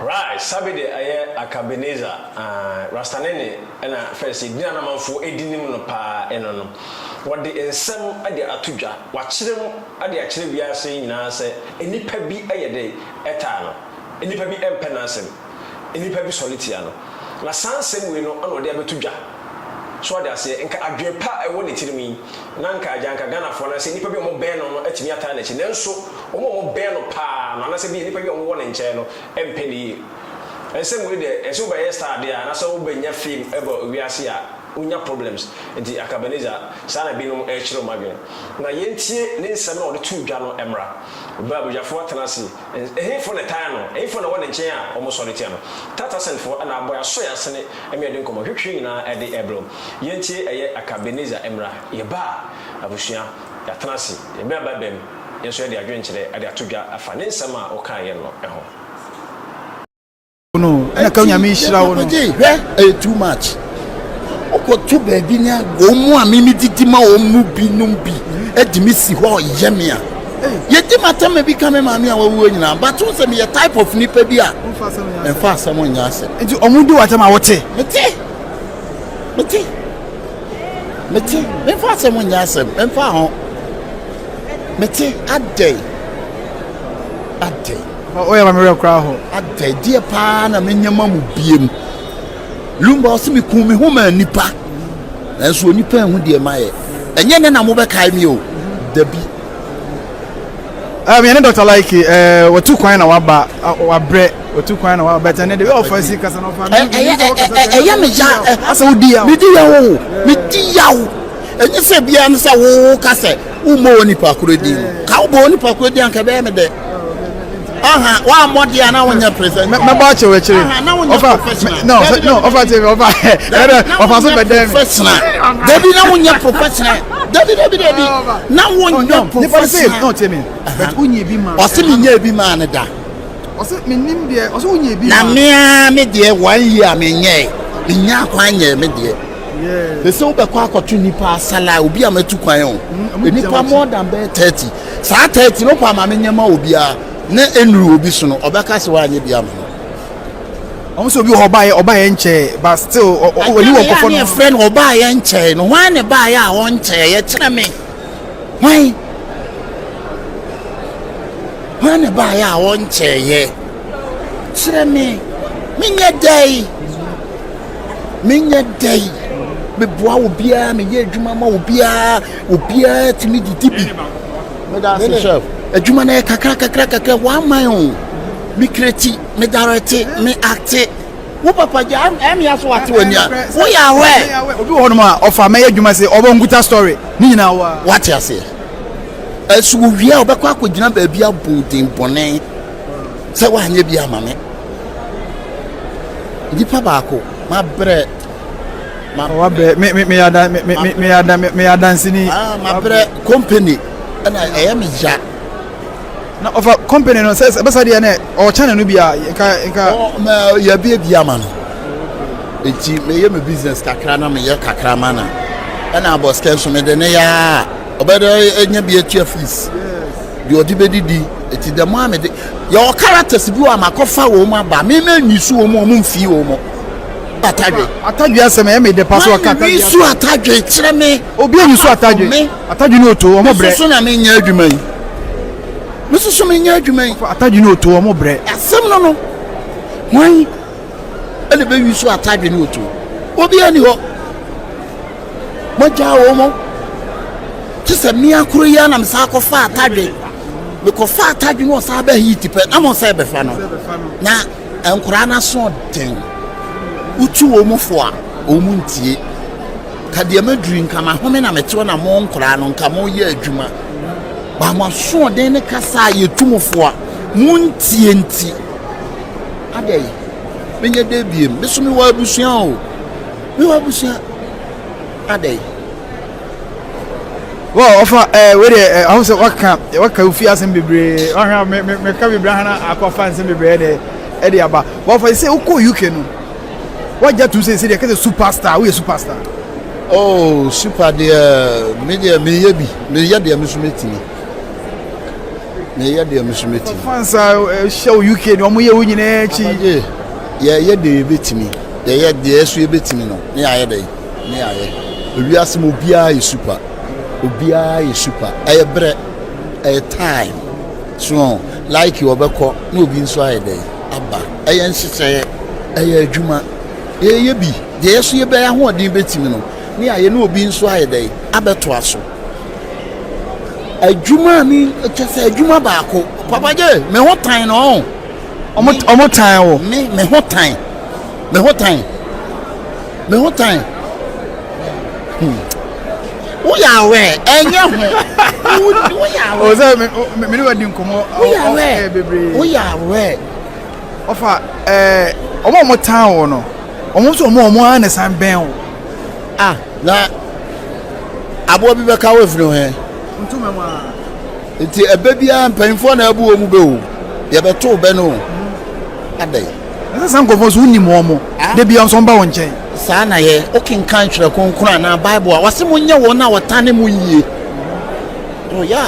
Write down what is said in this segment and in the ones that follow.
Right, Sabide aye Akaebenezer Rastanene na first dina na manfo edinim no pa eno no wode ensem ade atodwa wakyerem ade akyere biase nyina se enipa bi ayede eta no enipa bi empenasem enipa bi solitia no na sansem we no ana ode abetodwa so ade ase nka adwepa ewo ne tirimi na nka ajanka Ghana fo na se enipa bi mo ben no atimi ata na chi nenso mo ben no pa na se bi enipa bi mo wona nche no empeni ensem we de enso ba yesterday dia na so wo benya film eba wiase a unya problems enti Akaebenezer sana binum echiro magwe na yentie ne nsem na ode tu dwa no emra ba bujafo atanase ehefo ne tan no ehefo na wona nchen a omo solite no tata senfo na aboya so ya sene emiade nkomo hwehwe nyina ede ebro yentie eye Akaebenezer emra ye ba abusua ya tanase ye ba bem yenso ye de adwenkyere ade atodwa afa ne nsem a okan ye no eho no na ka nyame hira wo no too much oko to baby nya go mu amimi didima o mu binum bi edimi si ho yeme a yedi matama bi ka me maami a wawu nyina but won say me type of nipa bi a emfa asem nya ase enti omudi watama wote meti emfa asem nya ase emfa ho meti adai oya mamere kra ho adai die pa na menyama mu biem lumba osimi ku me ho ma nipa enso nipa hu de maye enye ne na mo be kai mi o dabi me ne Dr. Like watu kwan na waba wabre watu kwan na waba but ne de offense kasa na fa ya me ja asa odi ya me di ya wo enye se bia ne sa wo kasa umo nipa kurodi ka wo nipa kurodi anka be me de aha wa modi ana wonya present me ba che we chire offer tv offer so bedem David na wonya professional David na wonya professional no tell me but unye bi ma o se me nya bi ma ne da o se me nim de o se unye bi na me de 1 year me nya kwan nya me de the so be kwa akotu nipa sala obi amatu kwan o nipa more than 30 sa 30 no kwa ma me nya ma obi a na enuru obi so no obeka se wa anye bia ma on so obi obaye nche but still oni wo kofo no friend obaye nche no wan ne ba ya won nche ye kire me wan ne ba ya won nche ye kire me minye dai me boa obi a me ye adwuma ma obi a timi didibi me da se chef adwuma na kakra wa man o mi kreti me direct me act wo papa ja am ya so ate wania wo ya we obi ho no ma offer me adwuma se obonguta story ni nyina wa what ya say esu wi a obekwa akogina ba bia bodin bone se wa anya bia ma me dipa ba ko ma bre wa bre me ya dance ni ma bre company ana me ja na offer company no says besa de na o channel no bia nka ma ya bia ma no eti me ye me business kakra na me ye kakra ma na na boss can so me de ne ya obedo enya bia tua fees de odi bedidi eti de mo amede your characters bi wa makofa wo ma ba me nyisu wo mo mfi wo mo atadwe asem e me de pass wa kaka mi su atadwe kire me obi nyisu atadwe no to wo mo bre so na me nya adwuma yi Mrs. Suminya adwuma atadwe no to wo mo bre asem no wan ele be wi so atadwe no to obi ani ho mo ja wo mo tise mi akuru ya na msa akofa atadwe me kofa atadwe no sa ba hit pe na mo sa be fa no na enkura na so den utu wo mo fo a o mu ntie kade ma duri nka ma home na metewo na mo nkura no nka mo ye adwuma ba mo so den ne kasa ye tumofo a muntie nti adai menye debiem me so me wa abusua o me wa abusua adai well offer we dey I say waka ufi asem bebre ohwa me ka bebre hana akofa asem bebre de dey aba but for say uko UK no what just to say dey ka superstar we superstar oh super de media me ye bi me ye de me so metini me ye de mesumeti fans show UK no mo ye wo nyina chi ye de betimi ye de esu betimi no ne aye de ne aye owiase mo bia ye super aye bre aye time so like you obekọ na obi nso aye de aba aye nsese aye adwuma ye bi de esu ye be ya ho odin betimi no ne aye na obi nso aye de abeto aso adwuma mi chese adwuma baako papa je me ho tan no omo tan wo me ho tan wo ya we enye ho wo ya we o ze me ni wadi nkomo bebre wo ya we ofa omo tan wo no omo so omo an san ben wo na abo bi be ka wo firi ho he ntume mo nti ebe bia mpanfo na abu omu be wo ye beto be no adai esa san nkofo so uni mo mo de bia nso mba wo nchen saa na ye okinkan twere konkron na bible a wase munye wo na wotane mu yie oh ya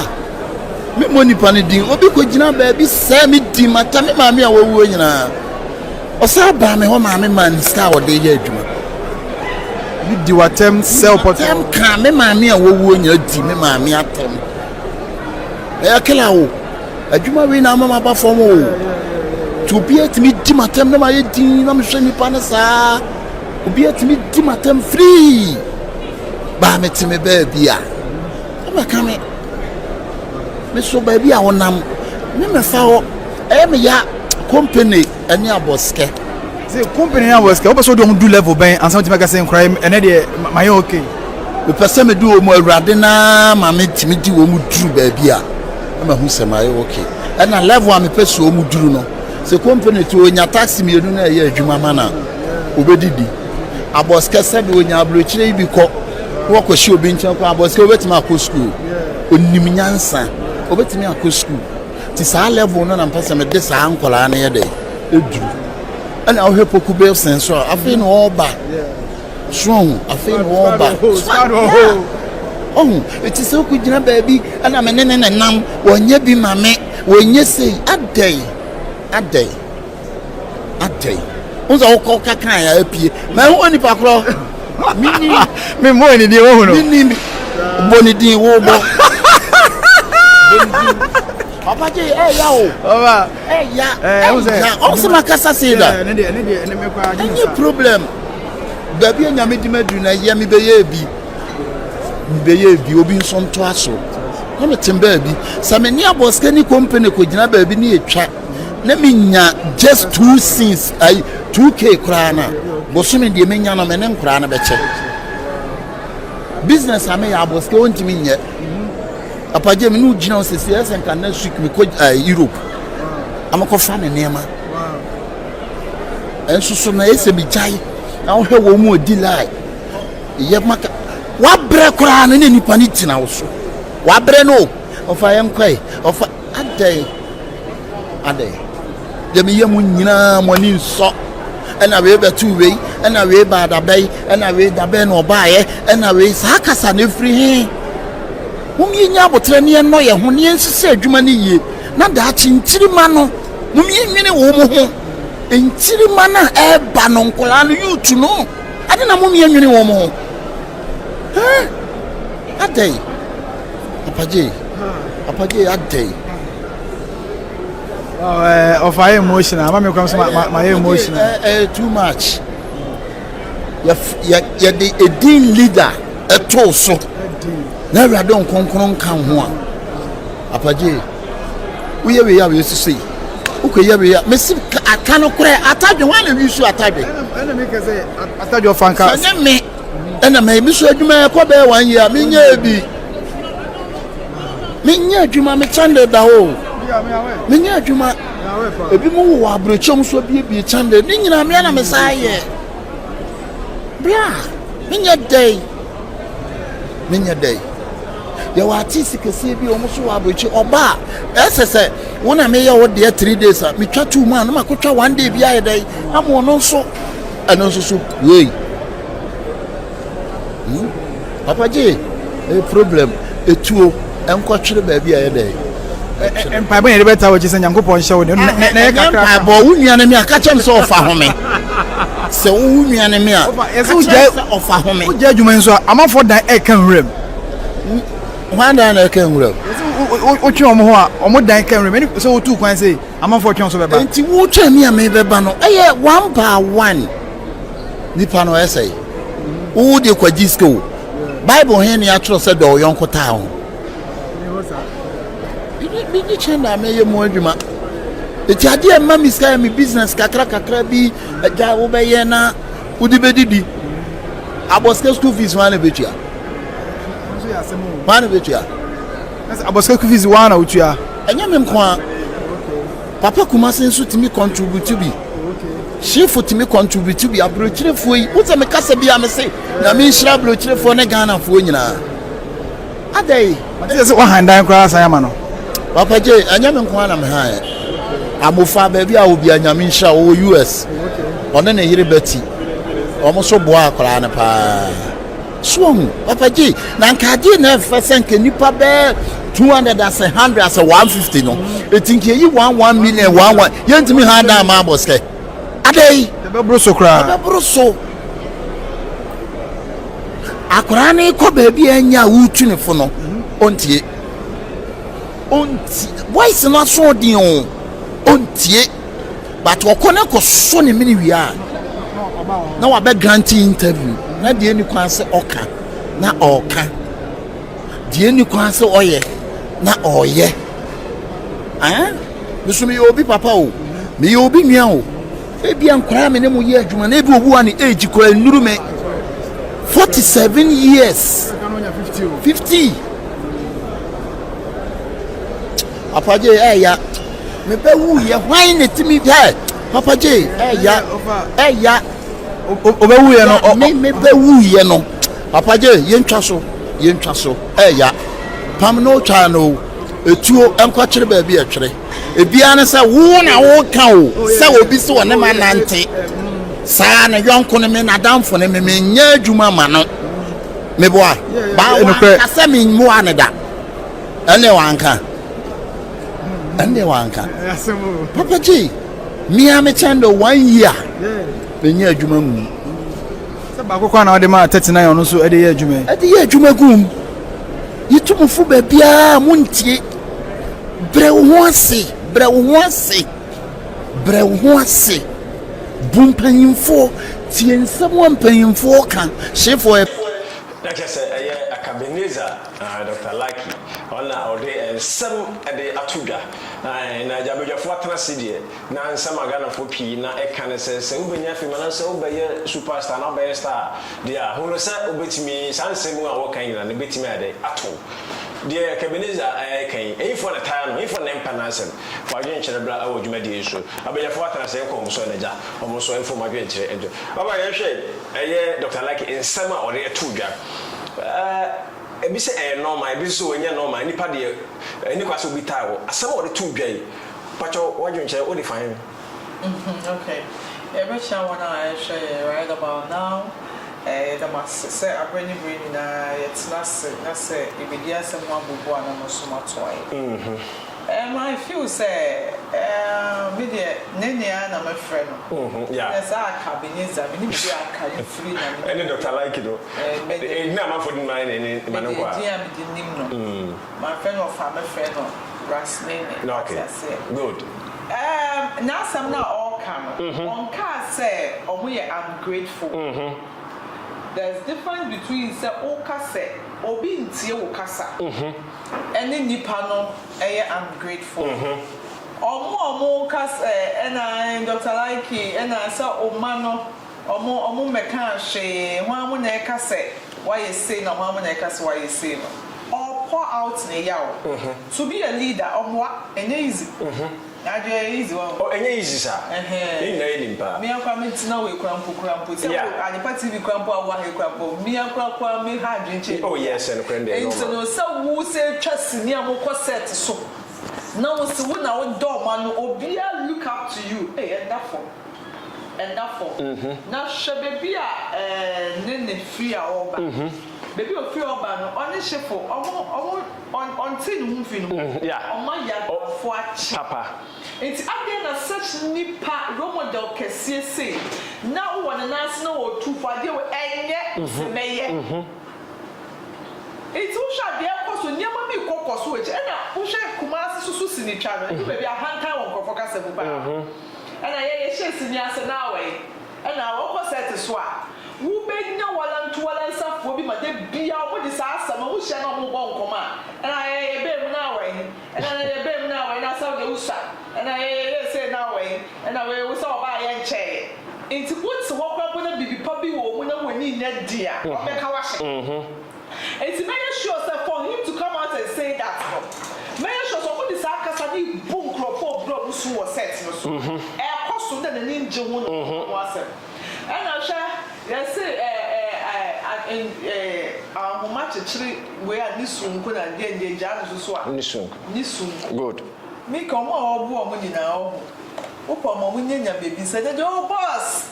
me moni pani din obi ko gina ba bi se me di mata me maame a wawu nyina osa ba me ho maame man star wo de ye adwuma bi di watem sell potem ka me maame a wawu nyina di me maame atem kila wo adwuma we na mama ba fom wo to be at me di matem na ma ye din na me hwe ni pa na saa obi atimi di matem free ba metime ba bia ba ka me so ba bia wonam me me fa ho me ya company ani aboske say company ani aboske o so do do level ben ansa timi ka say crime ene de my okay the person me do o mu awrade na ma me timi di wo mu duru ba bia ma hu se my okay na level am person o mu duru no say company to onya taxi me edu na ye adwuma mana obedidi aboske sabe onya abrochire ibi ko wo ko shi obi nchen ko aboske obetimi akọ school onim nyansa obetimi akọ school ti sa level no na mpese me de sa ankola na ye de eduru ana o hepoku be senso afi no oba strong afi no oba it is so good na baby ana me ne nam wonye bi mame wonye sei adai unza ukoka kan ya apie ma hu oni pakro mini me mo ni di wo no mini boni din wo bo papa je ya o oba ya o se makasa seda ne me kwa any problem baby anya me di madu na ye me be ye bi obi nso nto aso no me temba bi sameni aboske ni company ko gina baby ni etwa na minya just 2 cents 2k krana bosumi de menya no menen krana be che business ame ya boske ontimi nye apaje me no gina osisi esen kan next week me ko Europe amako fa ne nema enso so na ese bi jai na wo hwe wo mu odi lai ye maka wa bre krana ne nipa ni tina wo so wa bre no ofa ye nkwai ofa adai de me yemu nyina moni nso ena we betu we ena we ba da bai ena we da bai no ba ye ena we sakasa na free he mumye nya botre ne no ye ho ne nsese adwuma ne yie na da chinchirima no mumye nwene wo mo ho enchirima na e ba no nkola no yutu no ade na mumye nwene wo mo ho adai apaje adai of I emotional. Mama comes my emotional. Too much. You're the dean leader. A torso. Never I don't come one. Apaje. We have used to see. Okay, we are. Miss, I cannot cry. I told you one of you should attack me. I told your fan cast. And I may miss you. May come there 1 year. Minya Juma me chande da ho. Minya Juma. Ebi mu wo abrochom so bi chande. Ni nyina me na me saye. Bra. Minya day. Ya wa artist kese bi o mu so abrochi oba. Esese wona me ye wo de 3 days a me twa 2 man na makotwa 1 day bi aye day. Amo no so. Eno so wey. Papa J, a problem, a tool, and quatcher baby a day. Empire boy, the better which is in Yanko Pon show. Empire boy, we are me. I catch him so far me. So we are me. Of a home. Who judge you so? I'm for that can rim. One day I can rim. What you more than can rim. So two can say I'm for chance of a band. And what me a maybe bano. Eh, 1 by 1. Nipano essay. Who do you disco? Bible Henry actually said, "Oh, young town." Big change I may more duma. The idea mammy sky me business kakra bi a ja obayena udibedi. I was school fees one of it ya. One of it ya. I was school fees one out ya. And yam kwa Papa Kumasin so to me contribute to be. She for to me contribute to be a brochure for you. What's a mecassa be a say? Na me shrub brochure for Negana for you now. A day. That's one hand down cross I am. Papa J, and Yaman Kwanam high. I'm a far baby, I will be a Yamisha or US. On any Betty. Almost so boa crana pa. Swung, Papa J. Nankadi never sank a nipa bear 200 as 100 as a 150. No, it think you want 1 million 1. You to me hand down Marboske. A day, the Brusso cry. Brusso. Akrani ko baby and ya wootin for no. Ontie. Why is not so dion? Ontie. But wakona ko so ne mini wi a. Na wa be grant interview. Na de ni kwan se oka. Na oka. De ni kwan se oye. Na oye. Eh? Bisumi obi papa o. Me obi nua o. Ebi ankora me ne mo ye adwuma na ebi obu ani age kora nuru me 47 years. 50. Papa J, ya. Me be wu ye hwan ne timi dai. Papa J, ya. Ya. Obe wu ye no. Me be wu ye no. Papa J, yentwa so. Ya. Pam no twa no. Etuo enko kire ba bi atwere. Ebia ne se wo na wo ka o. Se obi se wo ne ma nante. Saa na yonko ne me na damfo ne me nya adwuma ma no. Me boa. Ba wa ka se me nmu ane da. Ene wanka. Papa J, me am a chando 1 year. The year Jumam. Sabakwana, the man 39 on so at the year Jume. At the year Jumagum. You took me for Bia Munti. Brewasi. Boom paying for. Tien someone paying for can. She for a. Like I said, Akaebenezer, Dr. Lucky, on our day and some at the Atuga. Na jabeja fuatana sidie na nsama Ghana for P na ekane se ubenya fi mana se ubeye superstar na ubeye star dia hono se ubetimi sansemu a wokan yina na betimi ade ato dia Akaebenezer kan efo na taya no efo na empa na asem fa adwen kyere bra awo dwuma die so abeja fuatana se ko omso na ja omso efo ma adwen kyere endo baba ye hwe Dr. Lucky nsama ore atudwa ebi se normal ebi so onye normal nipa de ni kwaso bi tawo asama o de tu dwai pacho wadwon che o define okay every time when I share right about now the mass say abeni brain na it's not say ibidi asem wa bubu ana no so matoi I feel say me de nenia na my friend yeah yes Akaebenezer me ni bi aka free na any Dr. Lucky do na ma for mine any man kwa my friend of my friend Rasnene okay good now some now all come on car say I'm grateful there's difference between say oka say obi ntie okasa ene nipa no I'm grateful omo kasa ena Dr. Lucky ena say omano omo meka hwe hwan mo na ekasa why you say na hwan mo na ekasa why you say no or pour out na yawo to be a leader omo enye easy easy one enye easy sir na elimpa me akwa me tina we krampo say anipa TV krampo awa he krampo me akwa me ha dwinche oh yes and friend there no so wo say twasi ni amoko set so now we see when our door man obia look up to you and therefore now shebebia nene free oba baby of fear ban on the shefo on tin moving yeah on my yard for papa it's again a such nipa romodel kese say now one announce no two for you and yet meye it's who shall be a cost near me cocos which and who shall Kumasi Susu in each other maybe a hand time on Cofoca and I chase in Yasanawe and I almost said to swap. Who made no one to one and some for me, but they be out with this ass and who shall not move on command. And I bear now, and I bear now, and I saw the USA, and I say now, and I was all by and chair. It's what's walk up with a baby puppy woman when you need dear. It's very sure for him to come out and say that. Very sure for this Akasani boom crop for blood who was set. Air cost than an ninja was it. And I'll share. Yes, how much actually where Nisun could have gained the Janus swap. Nisun. Good. Me come all woman now. Opa, my baby said, oh, boss.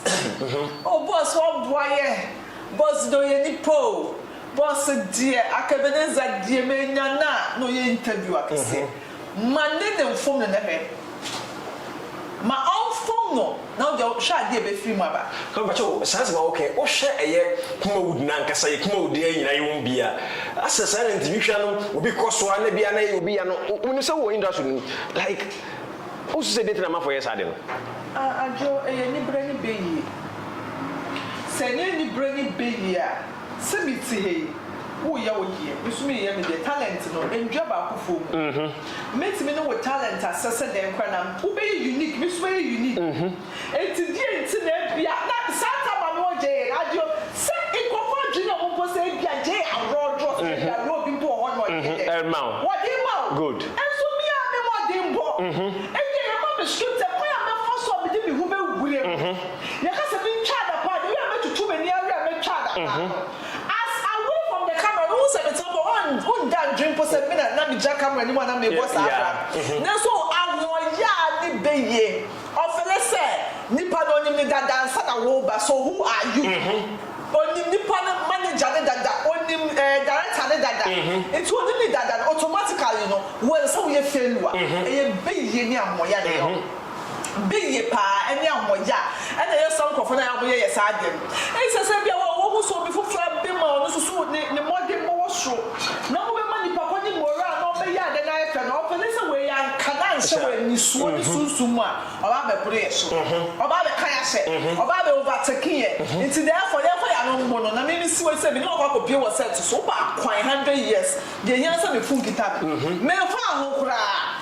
Oh, boss, what boy? Boss, do any po? Boss, dear, Akaebenezer, dear, me, no interview. I can say. My name phone in the head. My own phone no. Now the shot dey be free my back. Come back to sense okay. O share eye kuma wood na nkasa ye kuma wood e nyina ye won bia. Asa silent mi hwa no obi koso na bia na ye obi ya no. Unu say wo industry like o say date na ma for yes ade no. Ajo e ni bre ni beyi. Se ni bre ni beyi a. Se mi ti he. Who ya wo here? Bisumi ye me the talent no enjwa ba akofo mu. Meti me no with talent asese dem kwa na wo be unique, bisumi unique. Enti die enti na bia na santa ma no je radio se ikofo dwuna mo po se bia je awrodro se bia ro bi po ho no je. Elmao. What dey good. Enso mi a me mo dey mbo. Enti ye ma me script e kwa me fo so me dey me hu be wure. Ye ka se bi twa da pa dey me tutu me ni awia me twa da pa. That dream for 7 minutes, not the jack camera anyone and me was after. Now, so I want ya the baby. Of let's say, Nipa don't need that dance at a roba. So who are you? Only Nippon manager that only director that. It's only that automatically, you know, well, so we fail. A baby near Moya. Big pa and young moya, and there's some coffin. I will yes, I did. It's a Sabia also before Flab Bimmo, so the more than more show. No money, Papa, more around, no, yeah, then I can open this away and can't show any soon suma about the place, about the kayak, about the overtaking it. It's therefore, I don't want to. I mean, see what said, no, what people was said to so far, quite 100 years. The answer the full guitar. May found cry.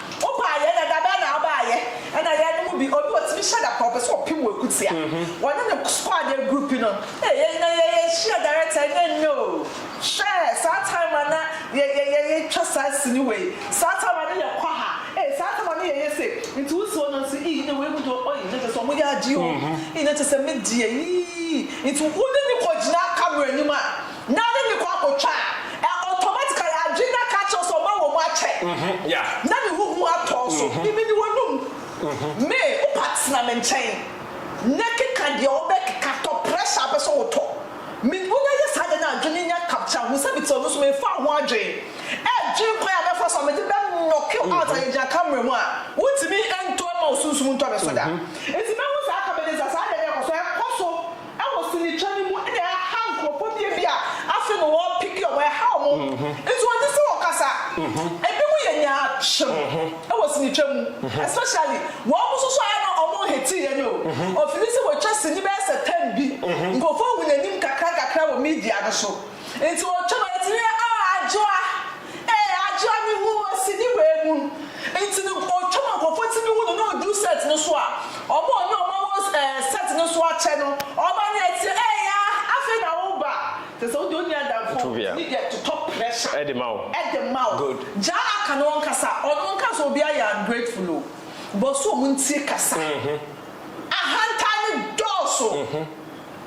And I had to be almost be shut up purpose or people could see. One of the squad group, you know. Hey, share director, I don't know. Share, sometime I trust us anyway. Sometime I need a quaha. Hey, sometime I need a say. It was so not to eat the way we do all in the song. We are due in it to submit dear. It wouldn't be not camera anymore. Now then you call a child. Automatically, I did not catch us on my watch. Yeah. Now who are also even the one. Me, o partner maintain. Naked can the old back cut pressure up so top. Me, when I just had an Argentinian capture, who said it's almost me far one dream. And Jim Clare for some, it didn't knock you out in your camera. What's me and 2 months soon to the soda? It's a man who's Akaebenezer, so I was in the channel and I have for the beer. After the war, pick your way how. It's what this all casa. I was in the channel, especially what was so I know of this was just in the best at 10B. Go forward with a new Kakaka media show. It's what Johnny who was in the way. It's the Chama for 40 no do set no swap. Or more no was set no swap channel. Or by the I feel now over. There's only that to top pressure at the mouth. Good. Ja kanon kasa. On kasa obi I am grateful. But so munti kasa. Ahantani doso.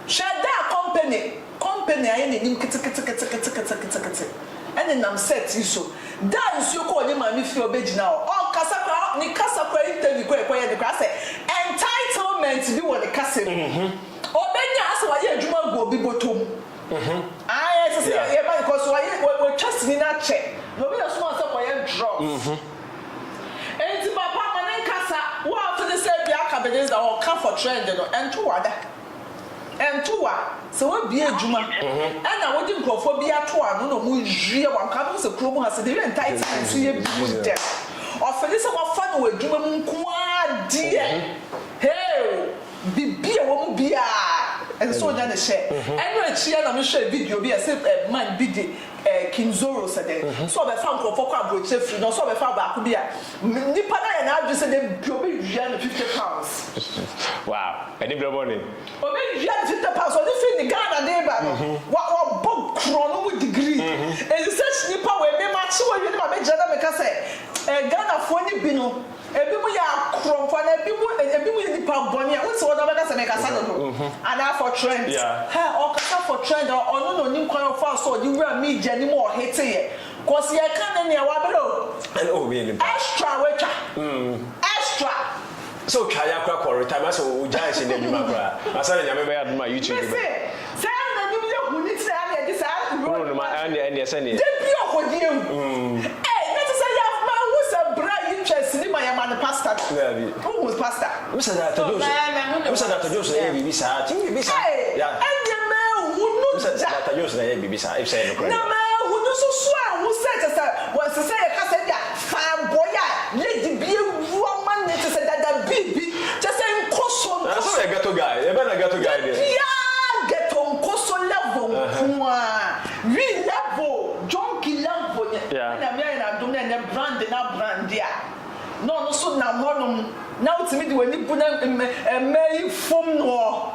Shada company I need kiti. And then I'm set so. That is your call my me feel beji now. Oh kasa ni kasa kwa interview kwa the class entitlement bi what the kasa. Obenya asa wa ye adwuma go bi botom. I say Akaebenezer or come for trend and to wada. And to what? So what be a Juma? And I wouldn't go for be a tour, no, we one comes a chrome has a different title and see a good death. Or for this, our fun with Juma quad dear. Hey, be a woman be a. And so then the share. And when she and share video be a man be King Zoro said, so I found for Quabro Chef, no, so I found Bakubia. Nipana and I just said, £50. Wow, I didn't know money. Or maybe £50 or the thing, the Ghana neighbor. What book chrono with degree. And such nipper where me match when you never make Jana make us say, Ghana for any bino. Everybody are crump and everybody the pound bonnie. What's what I make us and now for trend. Yeah. Or for trend or no new kind of fast so you wear me anymore hate it. Cause you can't any wabelo. And oh, really extra waiter. Extra. So Kaya crack or time as we giants in the Jumacra. I said, I remember at my YouTube. Who needs to have this out? No, my and the Sunday. Man, pastor. Who was pastor? Mr. Dr. Joseph, Bisa, yeah. And the man who knows Dr. Joseph, Bisa, if say no. No man who knows so swear who said was to say a cassette, fine boy, lady be a woman to say that baby just saying coson. That's what I got to guy. I better get to guy there. Yeah, get on coson level. Real level, junkie level. Yeah, and I'm doing a brand and a brand, yeah. No, so now, now to me, when you put a may foam no,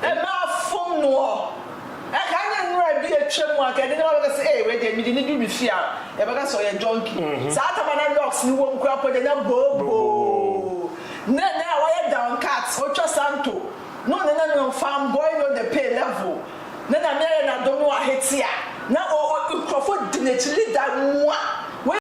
a ma foam no. I can't be a trim work. I didn't know say, wait, they didn't do with fear. Ever saw a junkie. Satamana dogs, you won't crap with a bobo. Now I am down cats, or Santo. No, farm boy on the pay level. Then I don't know what hits here. Now, Crawford didn't lead that one.